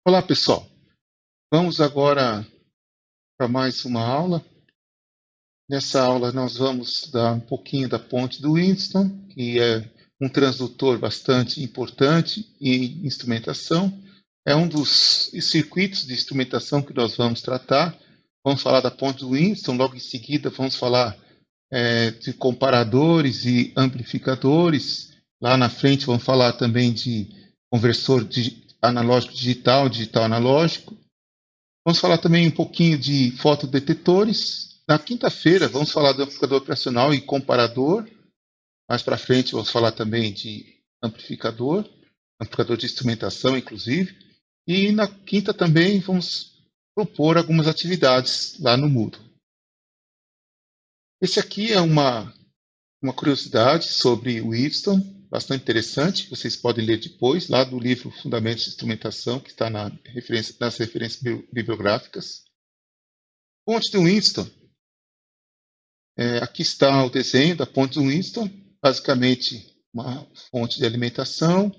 Olá, pessoal. Vamos agora para mais uma aula. Nessa aula, nós vamos dar um pouquinho da ponte do Winston, que é um transdutor bastante importante em instrumentação. É um dos circuitos de instrumentação que nós vamos tratar. Vamos falar da ponte do Winston, logo em seguida, vamos falar de comparadores e amplificadores. Lá na frente, vamos falar também de conversor de analógico digital, digital analógico. Vamos falar também um pouquinho de fotodetectores. Na quinta-feira, vamos falar do amplificador operacional e comparador. Mais para frente, vamos falar também de amplificador de instrumentação, inclusive. E na quinta também vamos propor algumas atividades lá no Moodle. Esse aqui é uma curiosidade sobre o Winston, bastante interessante. Vocês podem ler depois, lá do livro Fundamentos de Instrumentação, que está nas referências bibliográficas. Ponte de Winston. Aqui está o desenho da ponte de Winston, basicamente uma fonte de alimentação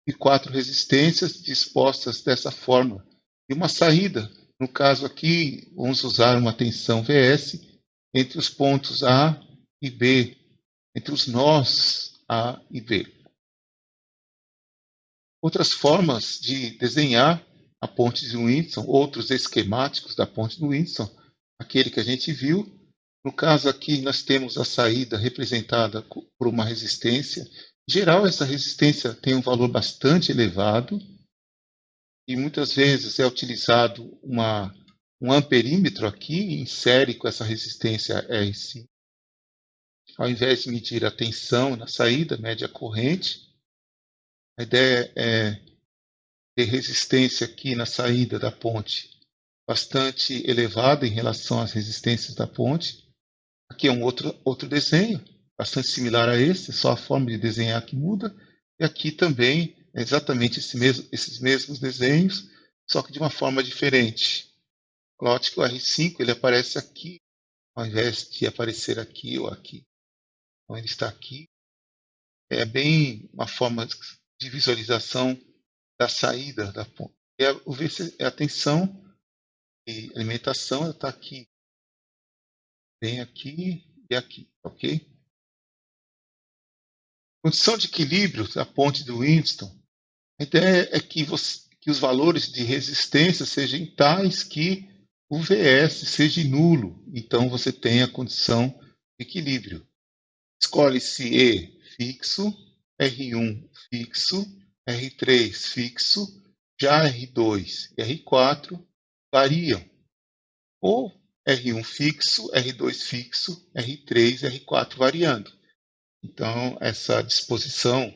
e 4 resistências dispostas dessa forma. E uma saída, no caso aqui, vamos usar uma tensão Vs entre os pontos A e B, entre os nós A e B. Outras formas de desenhar a ponte de Winston, outros esquemáticos da ponte de Winston, aquele que a gente viu. No caso aqui, nós temos a saída representada por uma resistência. Em geral, essa resistência tem um valor bastante elevado e muitas vezes é utilizado um amperímetro aqui em série com essa resistência R5. Ao invés de medir a tensão na saída, mede a corrente. A ideia é ter resistência aqui na saída da ponte bastante elevada em relação às resistências da ponte. Aqui é um outro desenho, bastante similar a esse, só a forma de desenhar que muda. E aqui também é exatamente esses mesmos desenhos, só que de uma forma diferente. Note que o R5 ele aparece aqui, ao invés de aparecer aqui ou aqui. Então ele está aqui. É bem uma forma de visualização da saída da ponte. E a tensão e alimentação está aqui, bem aqui e aqui, ok? Condição de equilíbrio da ponte do Winston. A ideia é que os valores de resistência sejam tais que o Vs seja nulo. Então você tem a condição de equilíbrio. Escolhe-se E fixo, R1 fixo, R3 fixo, já R2 e R4 variam. Ou R1 fixo, R2 fixo, R3 e R4 variando. Então, essa disposição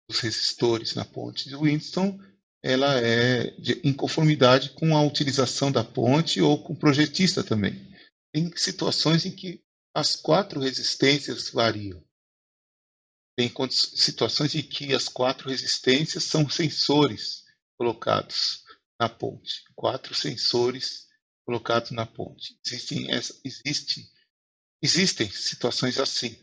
dos resistores na ponte de Winston, ela é em conformidade com a utilização da ponte ou com o projetista também. Tem situações em que as 4 resistências variam. Tem situações em que as 4 resistências são sensores colocados na ponte. 4 sensores colocados na ponte. Existem situações assim.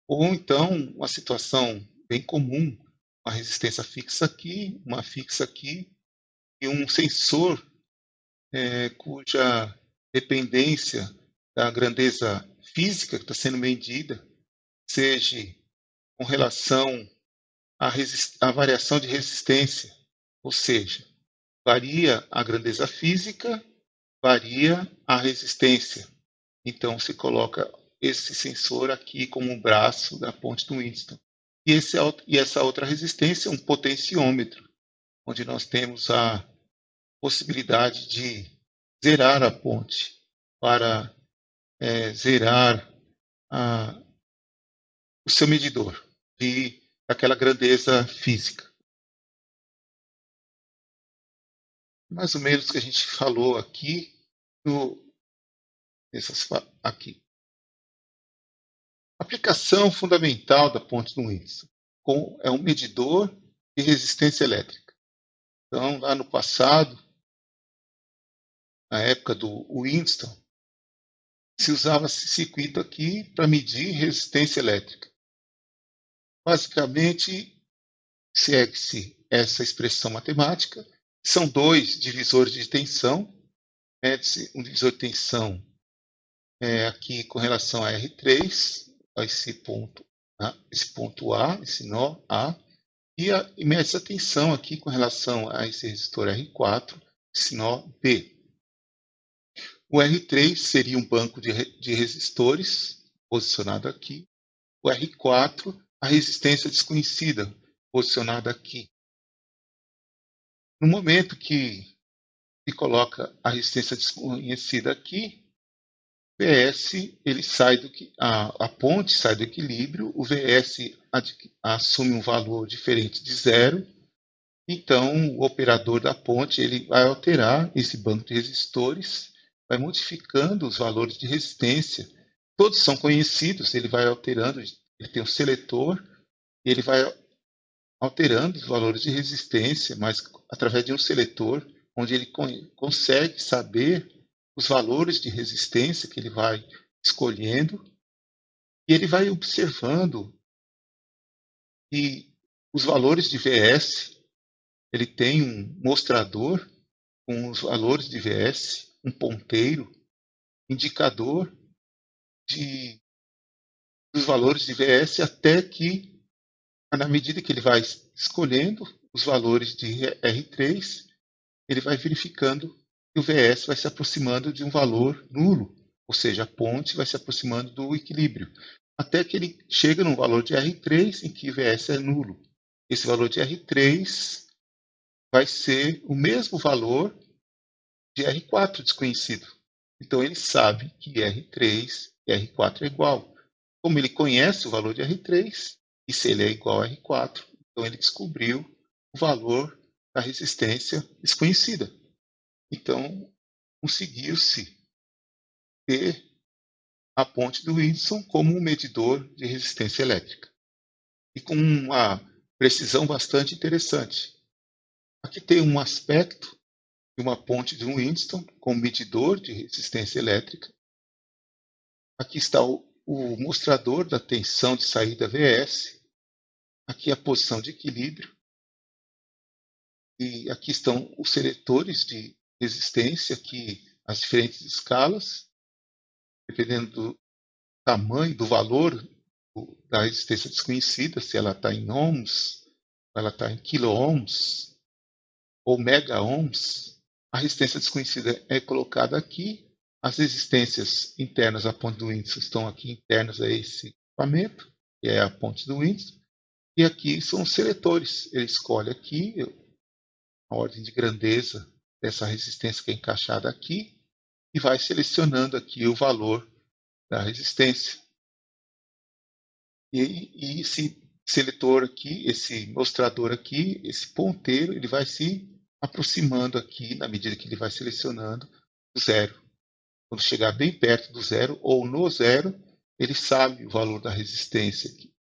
Ou então, uma situação bem comum, uma resistência fixa aqui, uma fixa aqui, e um sensor cuja dependência da grandeza física que está sendo medida seja com relação à variação de resistência, ou seja, varia a grandeza física, varia a resistência. Então, se coloca esse sensor aqui como um braço da ponte do Winston. E essa outra resistência é um potenciômetro, onde nós temos a possibilidade de zerar a ponte para zerar o seu medidor daquela grandeza física. Mais ou menos o que a gente falou aqui, aqui. A aplicação fundamental da ponte do Winston é um medidor de resistência elétrica. Então, lá no passado, na época do Winston, se usava esse circuito aqui para medir resistência elétrica. Basicamente, segue-se essa expressão matemática, São dois divisores de tensão. Mede-se um divisor de tensão aqui com relação a R3, a esse ponto A, esse nó A, e mede essa tensão aqui com relação a esse resistor R4, esse nó B. O R3 seria um banco de resistores posicionado aqui. O R4, a resistência desconhecida, posicionada aqui. No momento que se coloca a resistência desconhecida aqui, VS ele sai a ponte sai do equilíbrio, o VS assume um valor diferente de zero, então o operador da ponte ele vai alterar esse banco de resistores, vai modificando os valores de resistência, todos são conhecidos, ele vai alterando, ele tem um seletor, ele vai alterando os valores de resistência, mas através de um seletor, onde ele consegue saber os valores de resistência que ele vai escolhendo, e ele vai observando que os valores de VS, ele tem um mostrador com os valores de VS, um ponteiro, indicador dos valores de VS, até que, na medida que ele vai escolhendo os valores de R3, ele vai verificando que o VS vai se aproximando de um valor nulo, ou seja, a ponte vai se aproximando do equilíbrio, até que ele chega num valor de R3 em que VS é nulo. Esse valor de R3 vai ser o mesmo valor de R4 desconhecido. Então ele sabe que R3 e R4 é igual. Como ele conhece o valor de R3, e se ele é igual a R4, então ele descobriu o valor da resistência desconhecida. Então, conseguiu-se ter a ponte do Windson como um medidor de resistência elétrica. E com uma precisão bastante interessante. Aqui tem um aspecto de uma ponte de um Windson como medidor de resistência elétrica. Aqui está o mostrador da tensão de saída VS. Aqui a posição de equilíbrio. E aqui estão os seletores de resistência, aqui as diferentes escalas, dependendo do tamanho, do valor da resistência desconhecida, se ela está em ohms, se ela está em quilo-ohms ou mega-ohms. A resistência desconhecida é colocada aqui. As resistências internas à ponte do Windson estão aqui internas a esse equipamento, que é a ponte do Windson. E aqui são os seletores. Ele escolhe aqui a ordem de grandeza dessa resistência que é encaixada aqui e vai selecionando aqui o valor da resistência. E esse seletor aqui, esse mostrador aqui, esse ponteiro, ele vai se aproximando aqui na medida que ele vai selecionando o zero. Quando chegar bem perto do zero ou no zero, ele sabe o valor da resistência que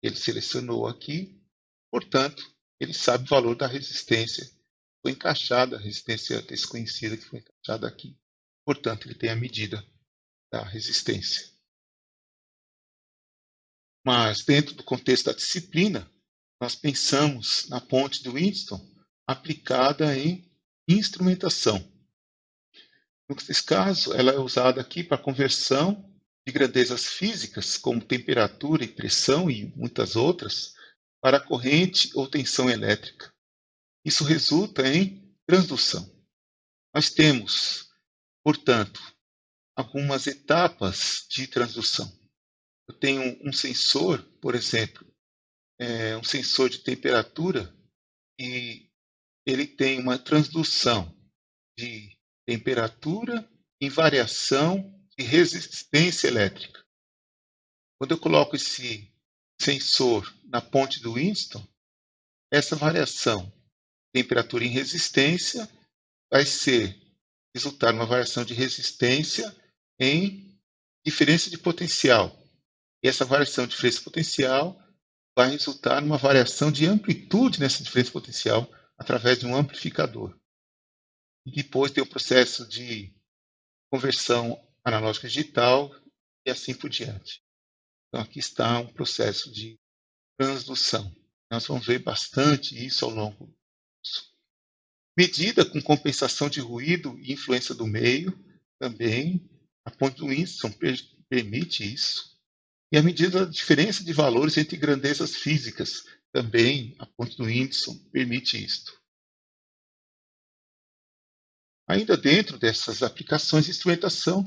ele selecionou aqui, portanto, ele sabe o valor da resistência que foi encaixada, a resistência desconhecida que foi encaixada aqui. Portanto, ele tem a medida da resistência. Mas, dentro do contexto da disciplina, nós pensamos na ponte do Windson aplicada em instrumentação. Nesse caso, ela é usada aqui para conversão de grandezas físicas, como temperatura e pressão e muitas outras, para corrente ou tensão elétrica. Isso resulta em transdução. Nós temos, portanto, algumas etapas de transdução. Eu tenho um sensor, por exemplo, um sensor de temperatura, e ele tem uma transdução de temperatura em variação de resistência elétrica. Quando eu coloco esse sensor na ponte do Windson, essa variação de temperatura em resistência vai resultar numa variação de resistência em diferença de potencial. E essa variação de diferença potencial vai resultar numa variação de amplitude nessa diferença potencial através de um amplificador. E depois tem o processo de conversão analógica digital e assim por diante. Então aqui está um processo de transdução. Nós vamos ver bastante isso ao longo do curso. Medida com compensação de ruído e influência do meio, também. A ponte do Winston permite isso. E a medida da diferença de valores entre grandezas físicas, também a ponte do Winston permite isto. Ainda dentro dessas aplicações de instrumentação,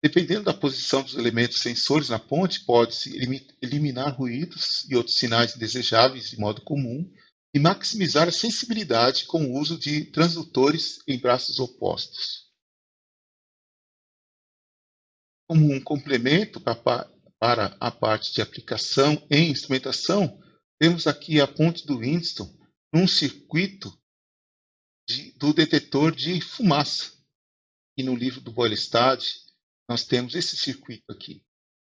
dependendo da posição dos elementos sensores na ponte, pode-se eliminar ruídos e outros sinais indesejáveis de modo comum e maximizar a sensibilidade com o uso de transdutores em braços opostos. Como um complemento para a parte de aplicação em instrumentação, temos aqui a ponte do Winston num circuito do detetor de fumaça. E no livro do Boylestad, nós temos esse circuito aqui,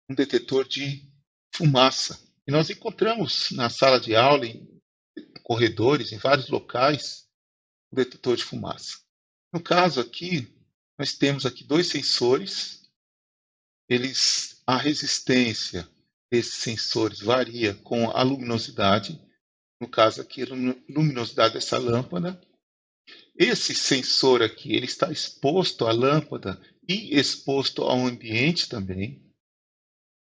um detetor de fumaça. E nós encontramos na sala de aula, em corredores, em vários locais, o detetor de fumaça. No caso aqui, nós temos aqui dois sensores. A resistência desses sensores varia com a luminosidade. No caso aqui, a luminosidade dessa lâmpada. Esse sensor aqui, ele está exposto à lâmpada e exposto ao ambiente também.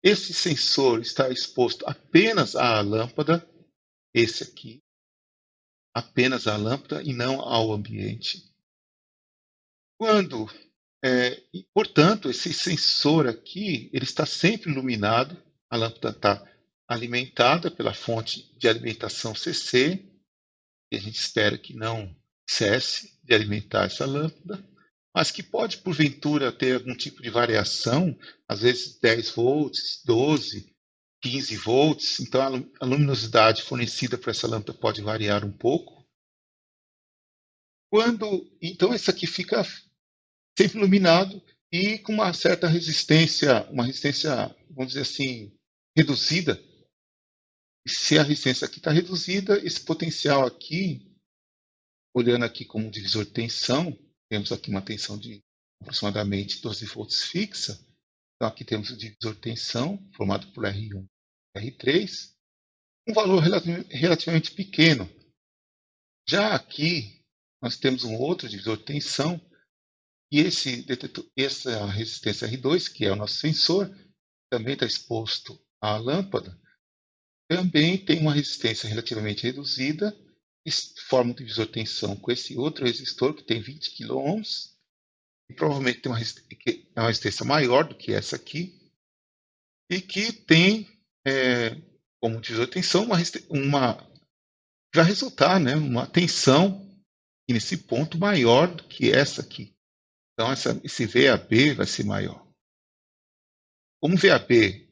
Esse sensor está exposto apenas à lâmpada, esse aqui, apenas à lâmpada e não ao ambiente. Portanto, esse sensor aqui, ele está sempre iluminado, a lâmpada está alimentada pela fonte de alimentação CC, e a gente espera que não cesse de alimentar essa lâmpada, mas que pode, porventura, ter algum tipo de variação, às vezes 10 volts, 12, 15 volts, então a luminosidade fornecida para essa lâmpada pode variar um pouco. Então, esse aqui fica sempre iluminado e com uma certa resistência, vamos dizer assim, reduzida. E se a resistência aqui está reduzida, esse potencial aqui, olhando aqui como um divisor de tensão, temos aqui uma tensão de aproximadamente 12 volts fixa. Então aqui temos o divisor de tensão, formado por R1 e R3, um valor relativamente pequeno. Já aqui, nós temos um outro divisor de tensão, e essa resistência R2, que é o nosso sensor, também está exposto à lâmpada, também tem uma resistência relativamente reduzida, e forma um divisor de tensão com esse outro resistor, que tem 20 kΩ, e provavelmente tem uma resistência maior do que essa aqui, e que tem como divisor de tensão vai resultar, né, uma tensão nesse ponto maior do que essa aqui. Então, esse VAB vai ser maior. Como VAB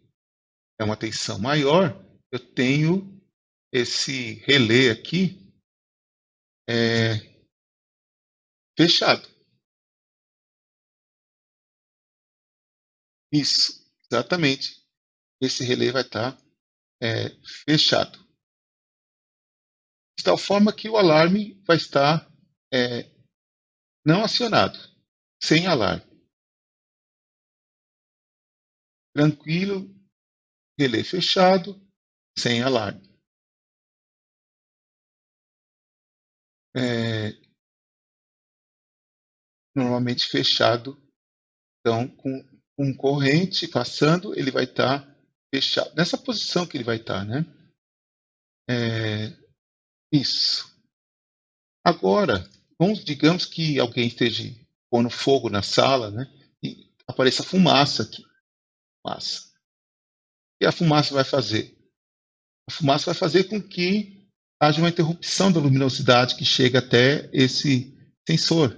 é uma tensão maior, eu tenho esse relé aqui fechado. Isso, exatamente. Esse relé vai estar fechado. De tal forma que o alarme vai estar não acionado, sem alarme. Tranquilo, relé fechado, sem alarme. Normalmente fechado, então com corrente passando, ele vai estar fechado. Nessa posição que ele vai estar, né? Isso. Agora, digamos que alguém esteja pondo fogo na sala, né? E apareça fumaça aqui. Fumaça. O que a fumaça vai fazer? A fumaça vai fazer com que haja uma interrupção da luminosidade que chega até esse sensor.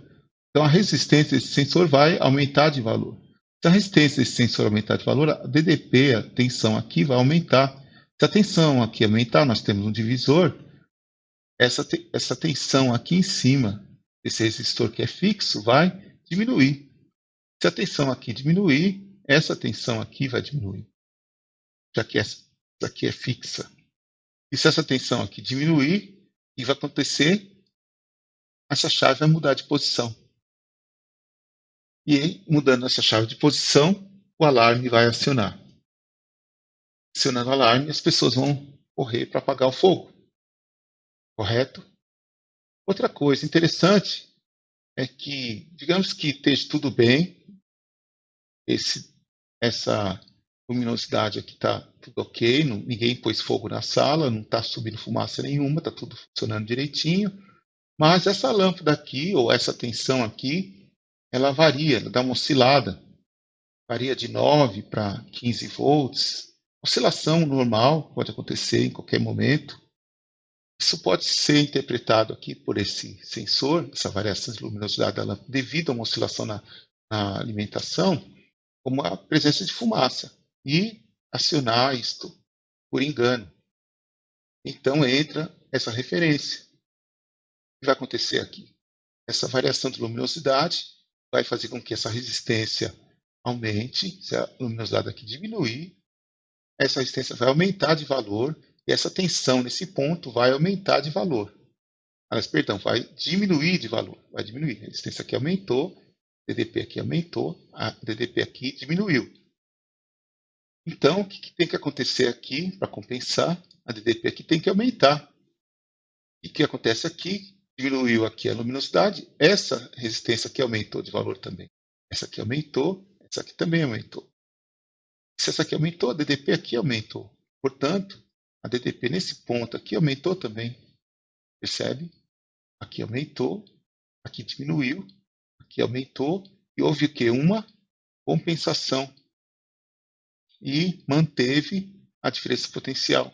Então, a resistência desse sensor vai aumentar de valor. Se a resistência desse sensor aumentar de valor, a DDP, a tensão aqui, vai aumentar. Se a tensão aqui aumentar, nós temos um divisor. Essa tensão aqui em cima, esse resistor que é fixo, vai diminuir. Se a tensão aqui diminuir, essa tensão aqui vai diminuir, já que essa aqui é fixa. E se essa tensão aqui diminuir, o que vai acontecer? Essa chave vai mudar de posição. E mudando essa chave de posição, o alarme vai acionar. Acionando o alarme, as pessoas vão correr para apagar o fogo. Correto? Outra coisa interessante é que, digamos que esteja tudo bem, essa luminosidade aqui está tudo ok, ninguém pôs fogo na sala, não está subindo fumaça nenhuma, está tudo funcionando direitinho, mas essa lâmpada aqui, ou essa tensão aqui, ela varia, ela dá uma oscilada, varia de 9 para 15 volts, oscilação normal, pode acontecer em qualquer momento. Isso pode ser interpretado aqui por esse sensor, essa variação de luminosidade da lâmpada, devido a uma oscilação na alimentação, como a presença de fumaça, e acionar isto por engano. Então entra essa referência. O que vai acontecer aqui? Essa variação de luminosidade vai fazer com que essa resistência aumente, se a luminosidade aqui diminuir, essa resistência vai aumentar de valor, e essa tensão nesse ponto vai aumentar de valor. Mas, perdão, vai diminuir de valor, vai diminuir. A resistência aqui aumentou, a DDP aqui aumentou, a DDP aqui diminuiu. Então, o que tem que acontecer aqui para compensar? A DDP aqui tem que aumentar. E o que acontece aqui? Diminuiu aqui a luminosidade, essa resistência aqui aumentou de valor também. Essa aqui aumentou, essa aqui também aumentou. Se essa aqui aumentou, a DDP aqui aumentou. Portanto, a DDP nesse ponto aqui aumentou também. Percebe? Aqui aumentou, aqui diminuiu, aqui aumentou, e houve o quê? Uma compensação. E manteve a diferença potencial.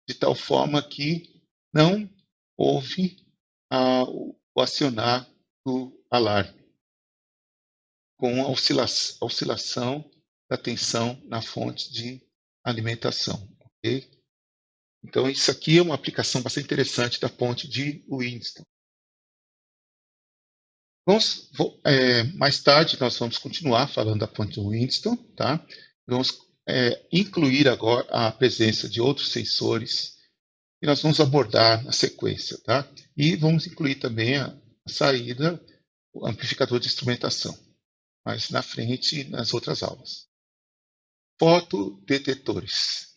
De tal forma que não houve o acionar do alarme, com a oscilação da tensão na fonte de alimentação. Okay? Então, isso aqui é uma aplicação bastante interessante da ponte de Winston. Mais tarde, nós vamos continuar falando da ponte de Winston. Tá? Vamos incluir agora a presença de outros sensores que nós vamos abordar na sequência. Tá? E vamos incluir também a saída, o amplificador de instrumentação, mais na frente, nas outras aulas. Fotodetectores.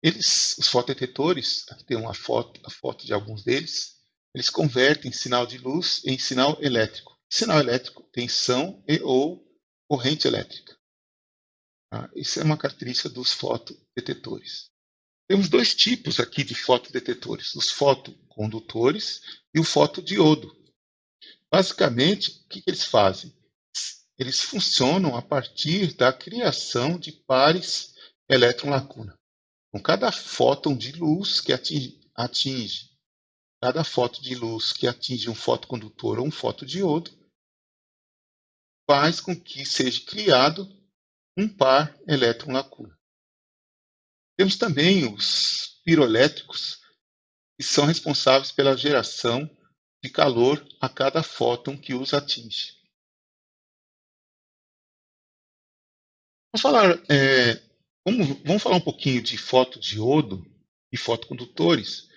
Os fotodetectores, aqui tem a foto de alguns deles, eles convertem sinal de luz em sinal elétrico. Sinal elétrico, tensão e ou corrente elétrica. Tá? Isso é uma característica dos fotodetectores. Temos dois tipos aqui de fotodetectores, os fotocondutores e o fotodiodo. Basicamente, o que eles fazem? Eles funcionam a partir da criação de pares elétron-lacuna. Com cada fóton de luz que atinge cada fóton de luz que atinge um fotocondutor ou um fotodiodo, faz com que seja criado um par elétron-lacuna. Temos também os piroelétricos, que são responsáveis pela geração de calor a cada fóton que os atinge. Vamos falar um pouquinho de fotodiodo e fotocondutores,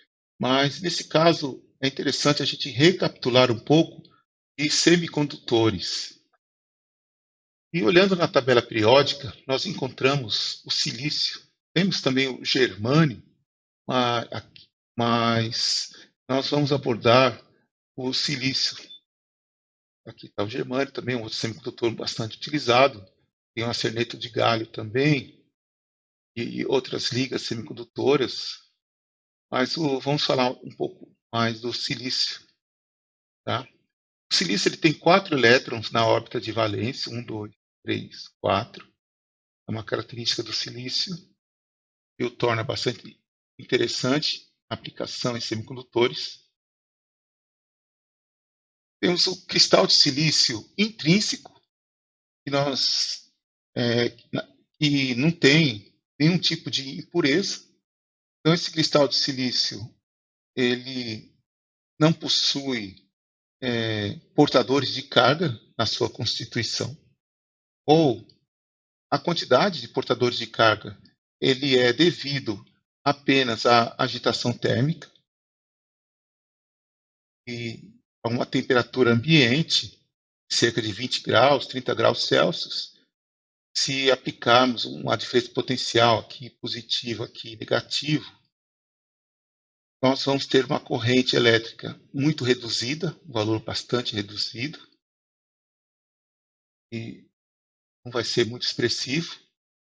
mas nesse caso é interessante a gente recapitular um pouco de semicondutores. E olhando na tabela periódica, nós encontramos o silício. Temos também o germânio, mas nós vamos abordar o silício. Aqui está o germânio, também um outro semicondutor bastante utilizado. Tem um acerneto de galho também, e outras ligas semicondutoras. Mas vamos falar um pouco mais do silício. Tá? O silício ele tem 4 elétrons na órbita de valência, 1, 2, 3, 4. É uma característica do silício que o torna bastante interessante a aplicação em semicondutores. Temos o cristal de silício intrínseco, que não tem nenhum tipo de impureza. Então, esse cristal de silício ele não possui portadores de carga na sua constituição, ou a quantidade de portadores de carga ele é devido apenas à agitação térmica e a uma temperatura ambiente, cerca de 20 graus, 30 graus Celsius. Se aplicarmos uma diferença potencial aqui positivo, aqui negativo, nós vamos ter uma corrente elétrica muito reduzida, um valor bastante reduzido, e não vai ser muito expressivo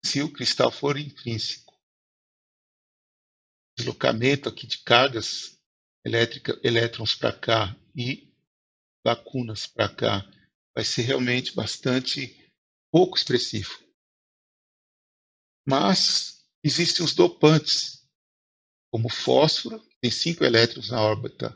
se o cristal for intrínseco. Deslocamento aqui de cargas elétricas, elétrons para cá e lacunas para cá, vai ser realmente bastante pouco expressivo. Mas existem os dopantes, como o fósforo, que tem 5 elétrons na órbita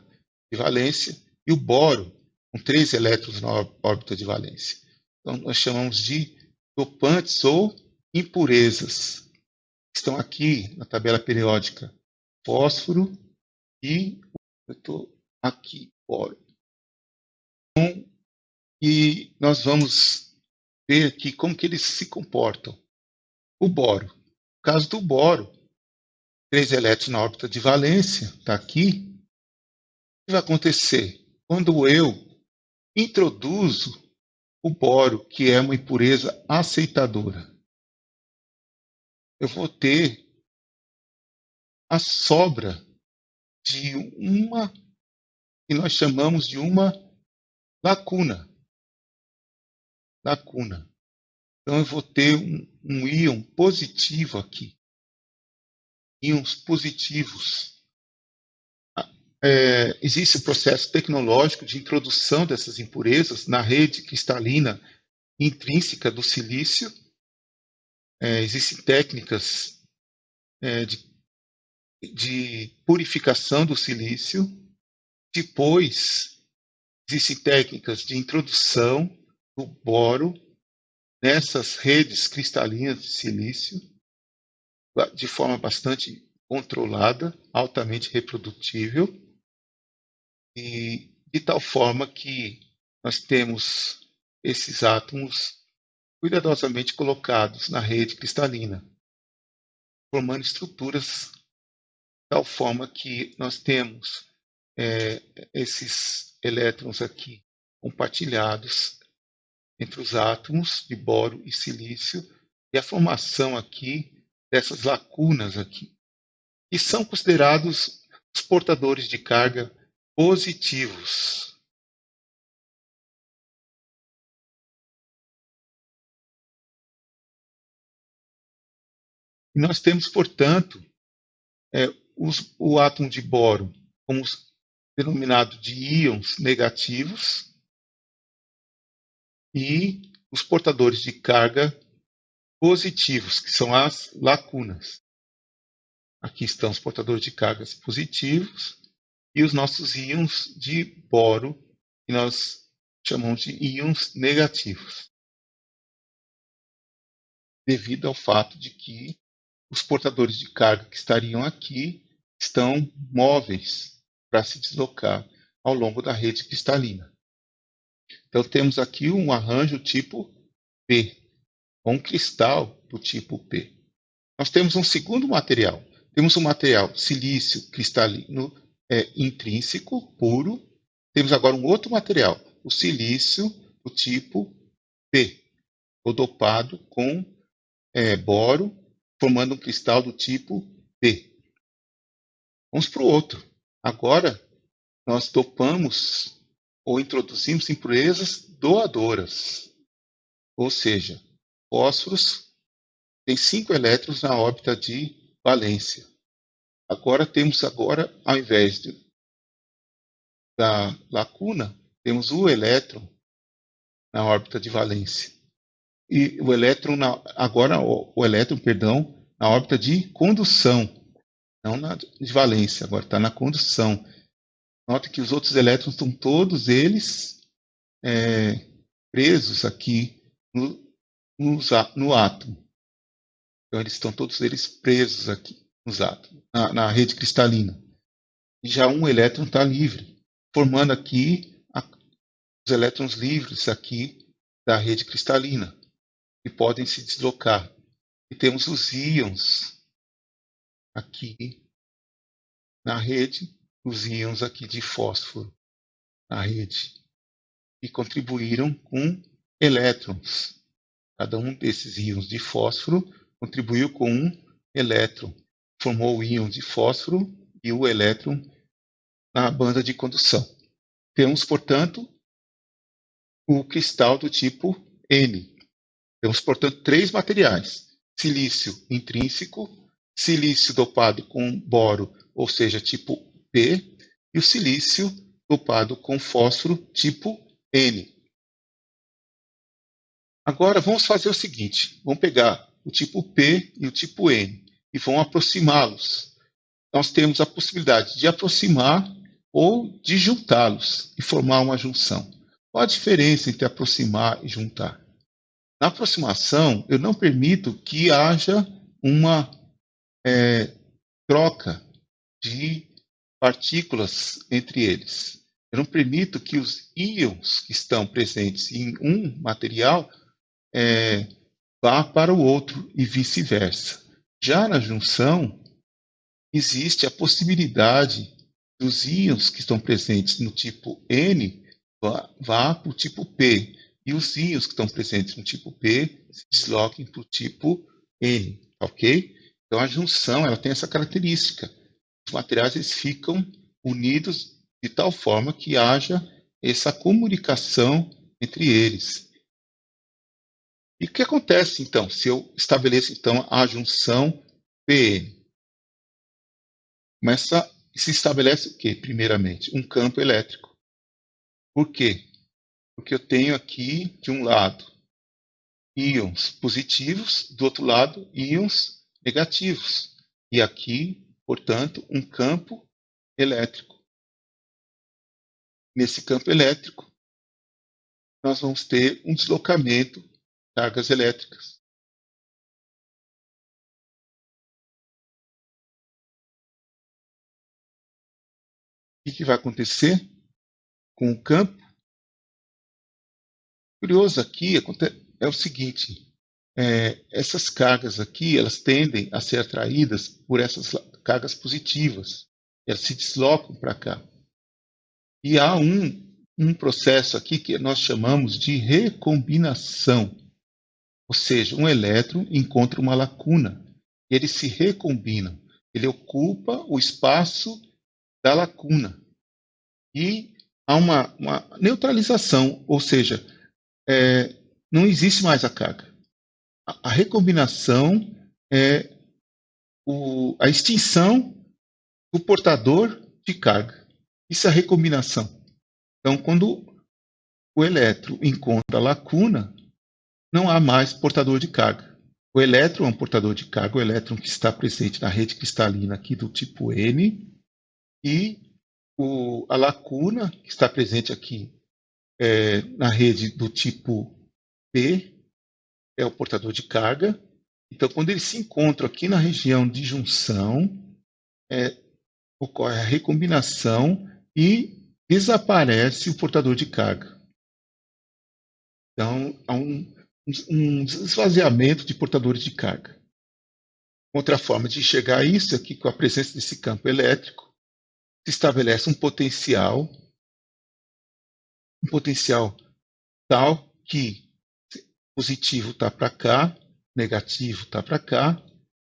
de valência, e o boro, com 3 elétrons na órbita de valência. Então, nós chamamos de dopantes ou impurezas. Estão aqui na tabela periódica: fósforo e eu estou aqui, boro. Então, e nós vamos ver aqui como que eles se comportam. O boro. No caso do boro, 3 elétrons na órbita de valência, está aqui. O que vai acontecer? Quando eu introduzo o boro, que é uma impureza aceitadora, eu vou ter a sobra de uma que nós chamamos de uma lacuna. Lacuna. Então eu vou ter um íon positivo aqui. Íons positivos. Existe o processo tecnológico de introdução dessas impurezas na rede cristalina intrínseca do silício. Existem técnicas de purificação do silício. Depois, existem técnicas de introdução do boro nessas redes cristalinas de silício de forma bastante controlada, altamente reprodutível, e de tal forma que nós temos esses átomos cuidadosamente colocados na rede cristalina, formando estruturas de tal forma que nós temos esses elétrons aqui compartilhados entre os átomos de boro e silício, e a formação aqui dessas lacunas aqui, que são considerados os portadores de carga positivos. E nós temos, portanto, o átomo de boro como denominado de íons negativos e os portadores de carga positivos, que são as lacunas. Aqui estão os portadores de cargas positivos e os nossos íons de boro, que nós chamamos de íons negativos, devido ao fato de que os portadores de carga que estariam aqui estão móveis para se deslocar ao longo da rede cristalina. Então temos aqui um arranjo tipo P, um cristal do tipo P. Nós temos um segundo material. Temos um material silício cristalino intrínseco, puro. Temos agora um outro material, o silício do tipo P, dopado com boro, formando um cristal do tipo P. Vamos para o outro. Agora, nós dopamos ou introduzimos impurezas doadoras, ou seja, fósforos tem 5 elétrons na órbita de valência. Agora temos, ao invés da lacuna, temos o elétron na órbita de valência. E o elétron, na órbita de condução, não na de valência, agora está na condução. Nota que os outros elétrons estão todos eles presos aqui no átomo. Então eles estão todos eles presos aqui nos átomos, na rede cristalina. E já um elétron está livre, formando aqui os elétrons livres aqui da rede cristalina, que podem se deslocar. E temos os íons aqui na rede, os íons aqui de fósforo na rede, que contribuíram com elétrons. Cada um desses íons de fósforo contribuiu com um elétron, formou o íon de fósforo e o elétron na banda de condução. Temos, portanto, o cristal do tipo N. Temos, portanto, 3 materiais: silício intrínseco, silício dopado com boro, ou seja, tipo P, e o silício dopado com fósforo, tipo N. Agora, vamos fazer o seguinte: vamos pegar o tipo P e o tipo N e vamos aproximá-los. Nós temos a possibilidade de aproximar ou de juntá-los e formar uma junção. Qual a diferença entre aproximar e juntar? Na aproximação, eu não permito que haja uma troca de partículas entre eles. Eu não permito que os íons que estão presentes em um material vá para o outro e vice-versa. Já na junção, existe a possibilidade dos íons que estão presentes no tipo N vá para o tipo P, e os íons que estão presentes no tipo P se desloquem para o tipo N, ok? Então a junção ela tem essa característica. Os materiais eles ficam unidos de tal forma que haja essa comunicação entre eles. E o que acontece então se eu estabeleço então a junção PN? Se estabelece o quê? Primeiramente, um campo elétrico. Por quê? Porque eu tenho aqui, de um lado, íons positivos, do outro lado, íons negativos. E aqui, portanto, um campo elétrico. Nesse campo elétrico, nós vamos ter um deslocamento de cargas elétricas. O que vai acontecer com o campo? Curioso aqui é o seguinte: essas cargas aqui, elas tendem a ser atraídas por essas cargas positivas. Elas se deslocam para cá. E há um processo aqui que nós chamamos de recombinação. Ou seja, um elétron encontra uma lacuna e eles se recombinam. Ele ocupa o espaço da lacuna. E há uma neutralização, ou seja, não existe mais a carga. A recombinação é a extinção do portador de carga. Isso é a recombinação. Então, quando o elétron encontra a lacuna, não há mais portador de carga. O elétron é um portador de carga, o elétron que está presente na rede cristalina aqui do tipo N, e a lacuna que está presente aqui na rede do tipo P, é o portador de carga. Então, quando eles se encontram aqui na região de junção, ocorre a recombinação e desaparece o portador de carga. Então, há um esvaziamento de portadores de carga. Outra forma de enxergar isso é que, com a presença desse campo elétrico, se estabelece um potencial tal que positivo está para cá, negativo está para cá,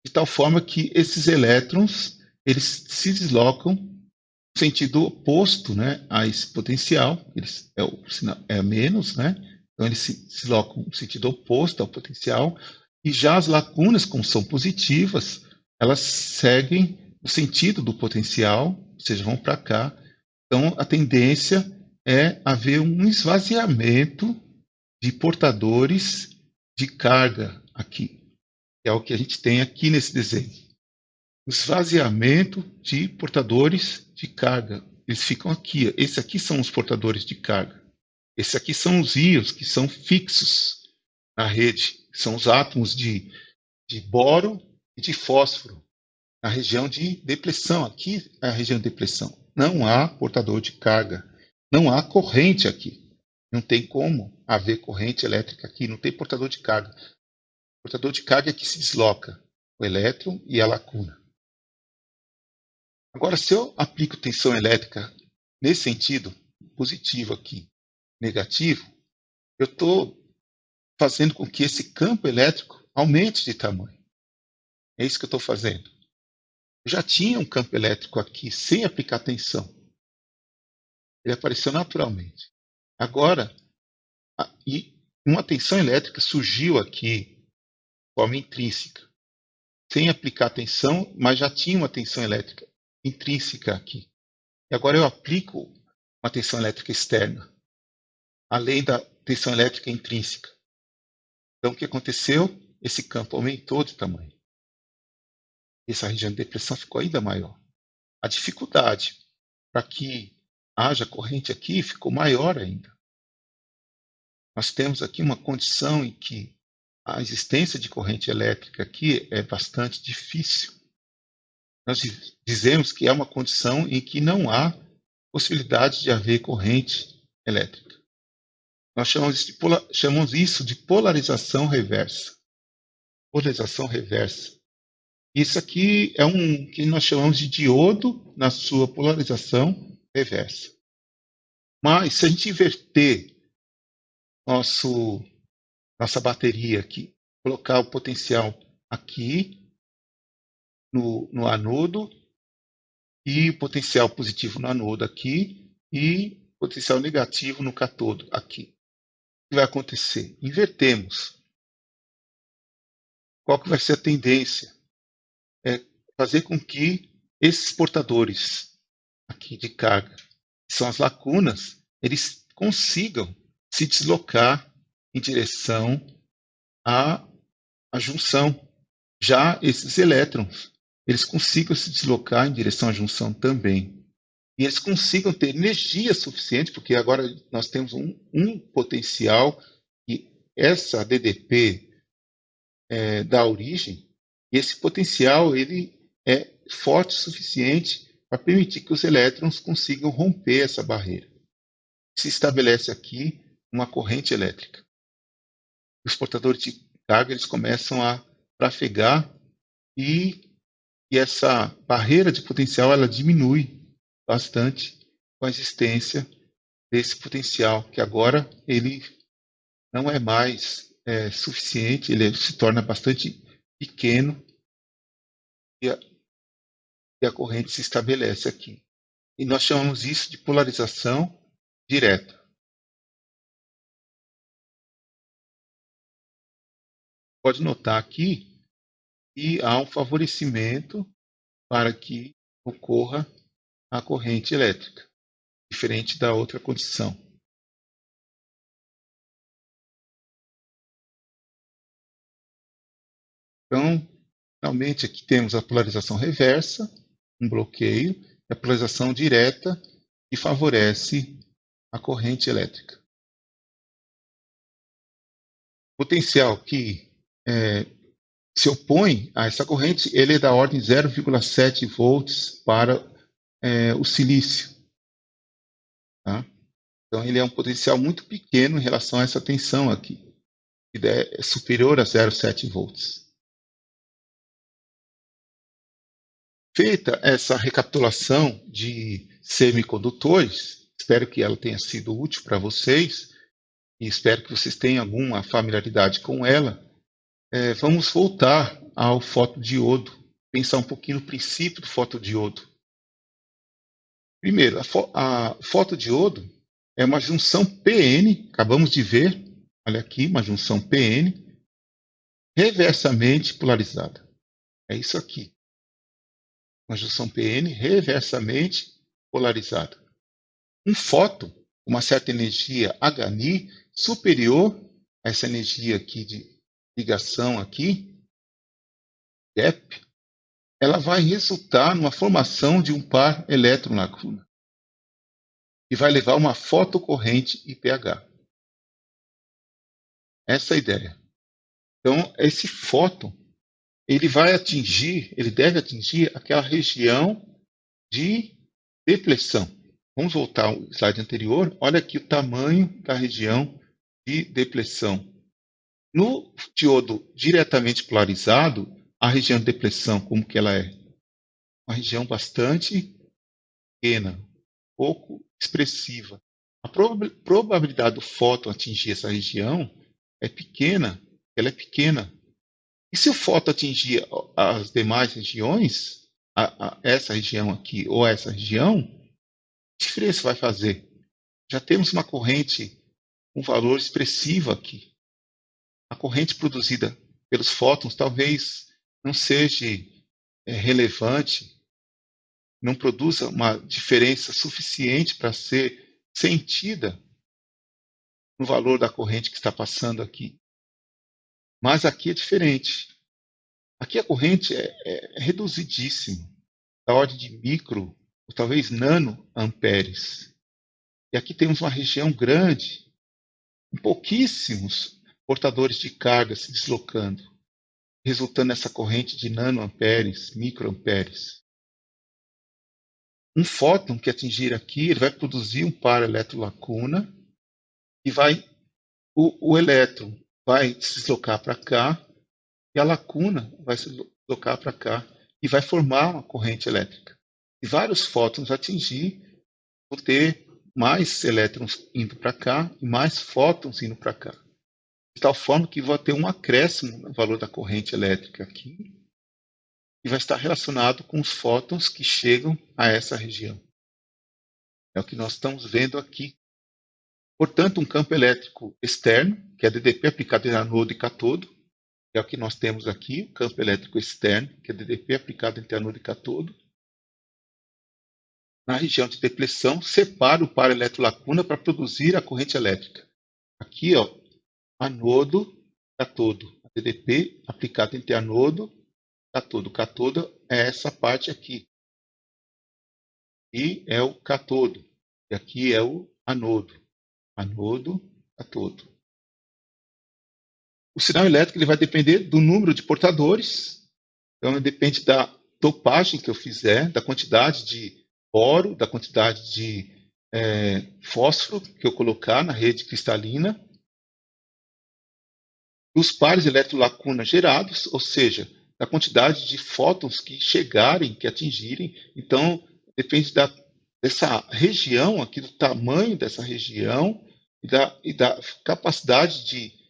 de tal forma que esses elétrons eles se deslocam no sentido oposto, né, a esse potencial. É menos, né? Então eles se deslocam no sentido oposto ao potencial. E já as lacunas, como são positivas, elas seguem o sentido do potencial, ou seja, vão para cá. Então a tendência é haver um esvaziamento de portadores de carga aqui. É o que a gente tem aqui nesse desenho. Esvaziamento de portadores de carga. Eles ficam aqui. Esses aqui são os portadores de carga. Esses aqui são os íons que são fixos na rede. São os átomos de boro e de fósforo na região de depressão. Aqui é a região de depressão. Não há portador de carga. Não há corrente aqui. Não tem como haver corrente elétrica aqui. Não tem portador de carga. O portador de carga é que se desloca. O elétron e a lacuna. Agora, se eu aplico tensão elétrica nesse sentido, positivo aqui, negativo, eu estou fazendo com que esse campo elétrico aumente de tamanho. É isso que eu estou fazendo. Já tinha um campo elétrico aqui sem aplicar tensão. Ele apareceu naturalmente. Agora, e uma tensão elétrica surgiu aqui de forma intrínseca, sem aplicar tensão, mas já tinha uma tensão elétrica intrínseca aqui. E agora eu aplico uma tensão elétrica externa, além da tensão elétrica intrínseca. Então, o que aconteceu? Esse campo aumentou de tamanho. Essa região de depressão ficou ainda maior. A dificuldade para que haja corrente aqui ficou maior ainda. Nós temos aqui uma condição em que a existência de corrente elétrica aqui é bastante difícil. Nós dizemos que é uma condição em que não há possibilidade de haver corrente elétrica. Nós chamamos isso de polarização reversa. Polarização reversa. Isso aqui é um que nós chamamos de diodo na sua polarização reversa. Mas se a gente inverter nossa bateria aqui, colocar o potencial aqui no anodo e o potencial positivo no anodo aqui e potencial negativo no cátodo aqui. O que vai acontecer? Invertemos. Qual que vai ser a tendência? É fazer com que esses portadores aqui de carga, que são as lacunas, eles consigam se deslocar em direção à junção. Já esses elétrons, eles consigam se deslocar em direção à junção também. E eles consigam ter energia suficiente, porque agora nós temos um potencial e essa DDP dá origem, e esse potencial ele é forte o suficiente para permitir que os elétrons consigam romper essa barreira. Se estabelece aqui uma corrente elétrica. Os portadores de carga eles começam a trafegar e essa barreira de potencial ela diminui bastante com a existência desse potencial, que agora ele não é mais suficiente, ele se torna bastante pequeno e a corrente se estabelece aqui. E nós chamamos isso de polarização direta. Pode notar aqui que há um favorecimento para que ocorra a corrente elétrica, diferente da outra condição. Então, finalmente aqui temos a polarização reversa, um bloqueio, e a polarização direta, que favorece a corrente elétrica. O potencial que se opõe a essa corrente, ele é da ordem 0,7 volts para o silício. Tá? Então, ele é um potencial muito pequeno em relação a essa tensão aqui, que é superior a 0,7 volts. Feita essa recapitulação de semicondutores, espero que ela tenha sido útil para vocês e espero que vocês tenham alguma familiaridade com ela. Vamos voltar ao fotodiodo, pensar um pouquinho no princípio do fotodiodo. Primeiro, a fotodiodo é uma junção PN, acabamos de ver, olha aqui, uma junção PN, reversamente polarizada. É isso aqui. Uma junção PN reversamente polarizada. Um fóton, uma certa energia HNI, superior a essa energia aqui de ligação aqui, gap, ela vai resultar numa formação de um par elétron-lacuna e vai levar uma fotocorrente IPH. Essa é a ideia. Então, esse fóton, ele deve atingir aquela região de depressão. Vamos voltar ao slide anterior. Olha aqui o tamanho da região de depressão. No diodo diretamente polarizado, a região de depressão, como que ela é? Uma região bastante pequena, pouco expressiva. A probabilidade do fóton atingir essa região é pequena, ela é pequena. E se o fóton atingir as demais regiões, essa região aqui ou essa região, que diferença vai fazer? Já temos uma corrente com valor expressivo aqui. A corrente produzida pelos fótons talvez não seja relevante, não produza uma diferença suficiente para ser sentida no valor da corrente que está passando aqui. Mas aqui é diferente. Aqui a corrente é reduzidíssima, da ordem de micro ou talvez nano amperes. E aqui temos uma região grande, com pouquíssimos portadores de carga se deslocando, resultando nessa corrente de nanoamperes, microamperes. Um fóton que atingir aqui, ele vai produzir um par eletrolacuna e o elétron vai se deslocar para cá e a lacuna vai se deslocar para cá e vai formar uma corrente elétrica. E vários fótons atingir, vou ter mais elétrons indo para cá e mais fótons indo para cá. De tal forma que vai ter um acréscimo no valor da corrente elétrica aqui e vai estar relacionado com os fótons que chegam a essa região. É o que nós estamos vendo aqui. Portanto, um campo elétrico externo, que é DDP aplicado em anodo e catodo, é o que nós temos aqui, o campo elétrico externo, que é DDP aplicado entre anodo e catodo. Na região de depressão, separa o par eletrolacuna para produzir a corrente elétrica. Aqui, ó, anodo, catodo. A DDP aplicado entre anodo e catodo. Catodo é essa parte aqui. E é o catodo. E aqui é o anodo. Anodo, catodo. O sinal elétrico ele vai depender do número de portadores. Então, depende da dopagem que eu fizer, da quantidade de boro, da quantidade de fósforo que eu colocar na rede cristalina, dos pares eletrolacuna gerados, ou seja, da quantidade de fótons que chegarem, que atingirem. Então, depende dessa região aqui, do tamanho dessa região e da capacidade de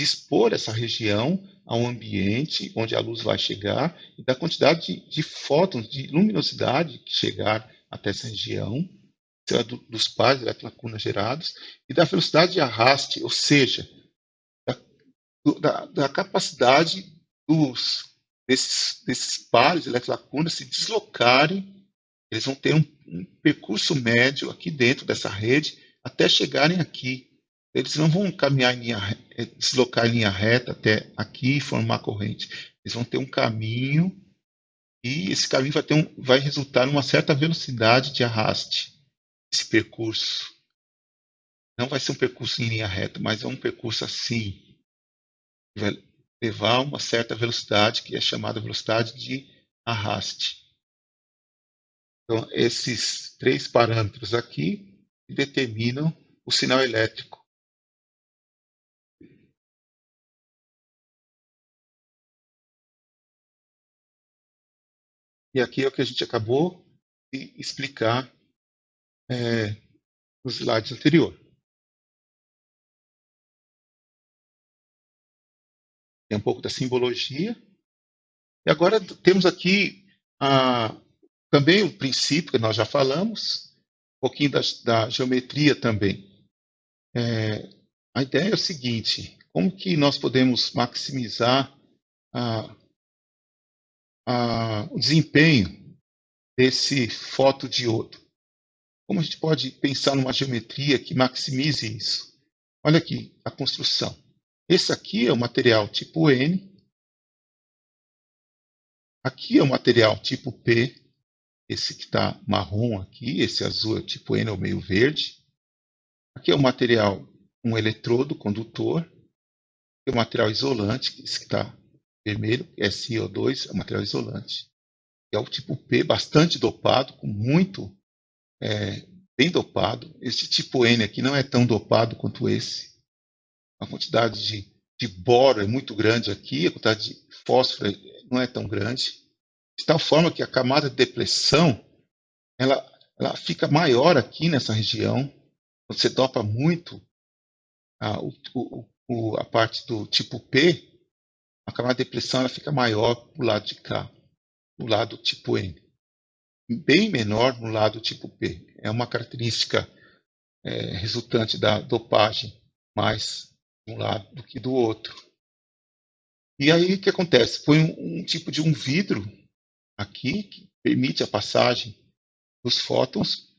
expor essa região a um ambiente onde a luz vai chegar e da quantidade de fótons, de luminosidade que chegar até essa região, dos pares eletrolacuna gerados, e da velocidade de arraste, ou seja, da capacidade desses pares eletrolacunas se deslocarem. Eles vão ter um percurso médio aqui dentro dessa rede até chegarem aqui. Eles não vão caminhar deslocar em linha reta até aqui e formar corrente. Eles vão ter um caminho e esse caminho vai resultar em uma certa velocidade de arraste. Esse percurso não vai ser um percurso em linha reta, mas é um percurso assim. Vai levar a uma certa velocidade que é chamada velocidade de arraste. Então, esses três parâmetros aqui determinam o sinal elétrico. E aqui é o que a gente acabou de explicar nos slides anteriores. Tem um pouco da simbologia. E agora temos aqui também o princípio que nós já falamos, um pouquinho da geometria também. A ideia é o seguinte: como que nós podemos maximizar o desempenho desse fotodiodo? Como a gente pode pensar numa geometria que maximize isso? Olha aqui a construção. Esse aqui é o material tipo N. Aqui é o material tipo P. Esse que está marrom aqui, esse azul é o tipo N, é o meio verde. Aqui é o material, um eletrodo condutor. Aqui é o material isolante, esse que está vermelho, SiO2, é o material isolante. É o tipo P, bastante dopado, com muito bem dopado. Esse tipo N aqui não é tão dopado quanto esse. A quantidade de boro é muito grande aqui, a quantidade de fósforo não é tão grande. De tal forma que a camada de depressão ela fica maior aqui nessa região. Quando você dopa muito a parte do tipo P, a camada de depressão ela fica maior para o lado de cá. no lado tipo N, bem menor no lado tipo P. É uma característica resultante da dopagem mais de um lado do que do outro. E aí o que acontece? Foi um tipo de um vidro aqui que permite a passagem dos fótons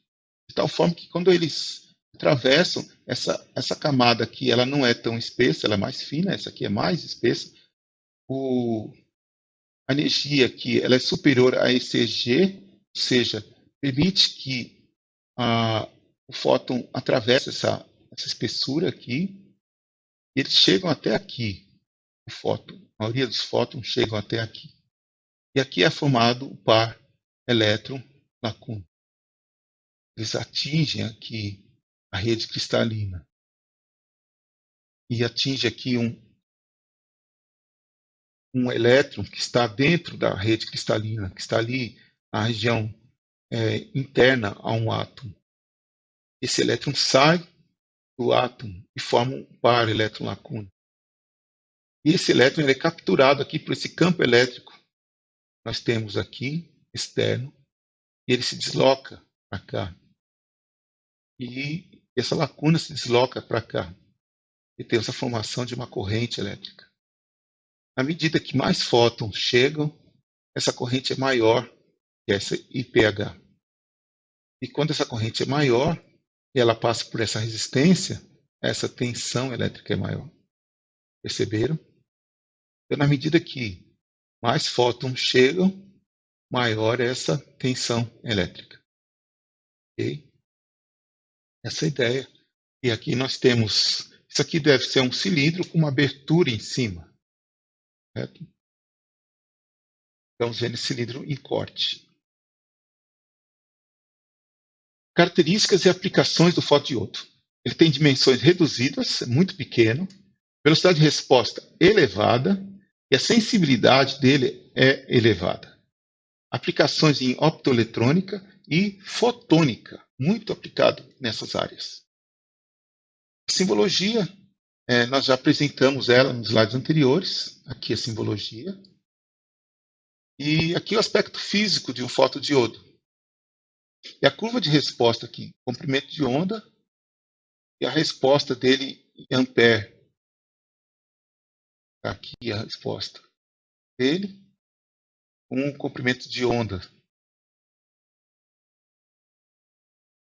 de tal forma que quando eles atravessam essa camada aqui, ela não é tão espessa, ela é mais fina, essa aqui é mais espessa. A energia aqui ela é superior a ECG, ou seja, permite que o fóton atravesse essa espessura aqui, e eles chegam até aqui, o fóton. A maioria dos fótons chegam até aqui. E aqui é formado o par elétron-lacuna. Eles atingem aqui a rede cristalina. E atinge aqui um elétron que está dentro da rede cristalina, que está ali na região interna a um átomo. Esse elétron sai do átomo e forma um par elétron-lacuna. E esse elétron ele é capturado aqui por esse campo elétrico que nós temos aqui, externo, e ele se desloca para cá. E essa lacuna se desloca para cá. E temos a formação de uma corrente elétrica. À medida que mais fótons chegam, essa corrente é maior que essa IPH. E quando essa corrente é maior, e ela passa por essa resistência, essa tensão elétrica é maior. Perceberam? Então, na medida que mais fótons chegam, maior é essa tensão elétrica. Ok? Essa é a ideia. E aqui nós temos... Isso aqui deve ser um cilindro com uma abertura em cima. Certo? Estamos vendo esse cilindro em corte. Características e aplicações do fotodiodo. Ele tem dimensões reduzidas, é muito pequeno, velocidade de resposta elevada e a sensibilidade dele é elevada. Aplicações em optoeletrônica e fotônica, muito aplicado nessas áreas. A simbologia, nós já apresentamos ela nos slides anteriores, aqui a simbologia. E aqui o aspecto físico de um fotodiodo. E a curva de resposta aqui, comprimento de onda, e a resposta dele em ampere. Aqui a resposta dele, com um comprimento de onda.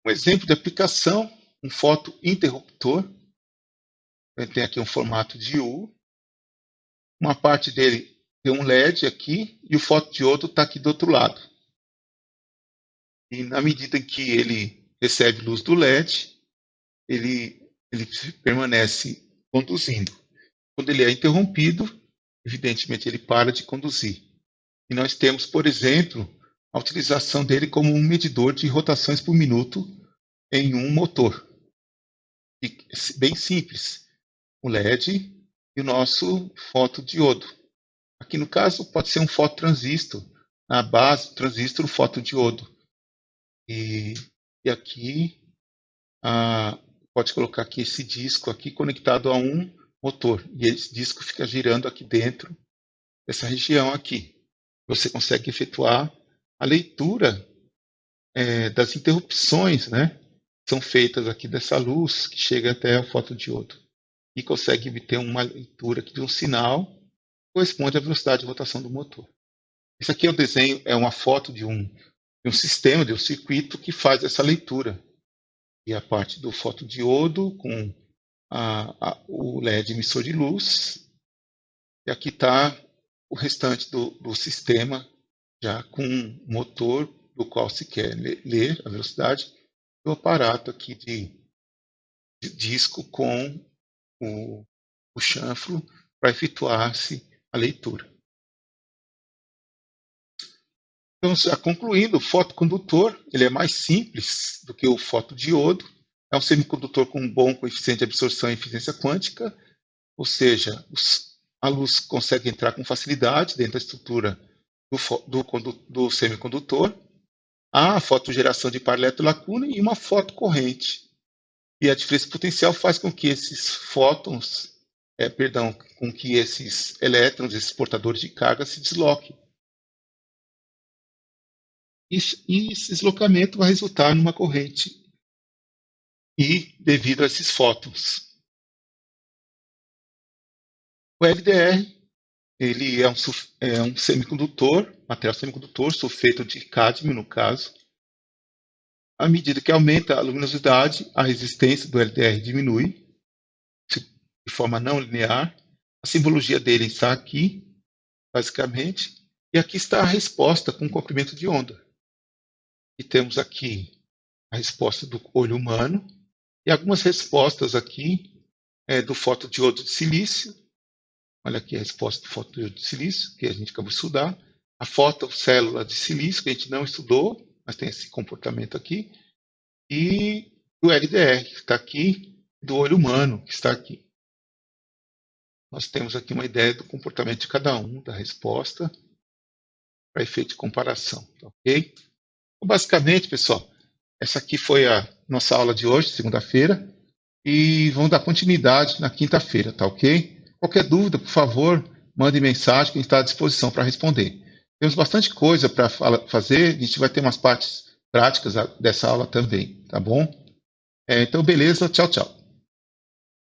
Um exemplo de aplicação, um fotointerruptor. Ele tem aqui um formato de U. Uma parte dele tem um LED aqui e o fotodiodo está aqui do outro lado. E na medida em que ele recebe luz do LED, ele permanece conduzindo. Quando ele é interrompido, evidentemente ele para de conduzir. E nós temos, por exemplo, a utilização dele como um medidor de rotações por minuto em um motor. E, bem simples. O LED e o nosso fotodiodo. Aqui no caso pode ser um fototransistor, na base do transistor o fotodiodo. E aqui pode colocar aqui esse disco aqui conectado a um motor. E esse disco fica girando aqui dentro dessa região aqui. Você consegue efetuar a leitura das interrupções, né? São feitas aqui dessa luz que chega até o fotodiodo. E consegue obter uma leitura aqui de um sinal que corresponde à velocidade de rotação do motor. Isso aqui é o desenho, é uma foto de um sistema, de um circuito que faz essa leitura. E a parte do fotodiodo com o LED emissor de luz. E aqui está o restante do sistema, já com um motor do qual se quer ler a velocidade, e o aparato aqui de disco com o chanfro para efetuar-se a leitura. Então, já concluindo, o fotocondutor ele é mais simples do que o fotodiodo. É um semicondutor com um bom coeficiente de absorção e eficiência quântica, ou seja, a luz consegue entrar com facilidade dentro da estrutura do semicondutor. Há a fotogeração de par eletro-lacuna e uma fotocorrente. E a diferença potencial faz com que esses fótons, com que esses elétrons, esses portadores de carga, se desloquem. e esse deslocamento vai resultar numa corrente I devido a esses fótons. O LDR ele é um semicondutor, material semicondutor, sulfeto de cádmio, no caso. À medida que aumenta a luminosidade, a resistência do LDR diminui de forma não linear. A simbologia dele está aqui, basicamente. E aqui está a resposta com comprimento de onda. E temos aqui a resposta do olho humano e algumas respostas aqui do fotodiodo de silício. Olha aqui a resposta do fotodiodo de silício, que a gente acabou de estudar. A fotocélula de silício, que a gente não estudou, mas tem esse comportamento aqui. E do LDR, que está aqui, do olho humano, que está aqui. Nós temos aqui uma ideia do comportamento de cada um, da resposta, para efeito de comparação. Tá, ok? Então, basicamente, pessoal, essa aqui foi a nossa aula de hoje, segunda-feira, e vamos dar continuidade na quinta-feira, tá ok? Qualquer dúvida, por favor, mande mensagem que a gente está à disposição para responder. Temos bastante coisa para fazer, a gente vai ter umas partes práticas dessa aula também, tá bom? Então, beleza, tchau, tchau.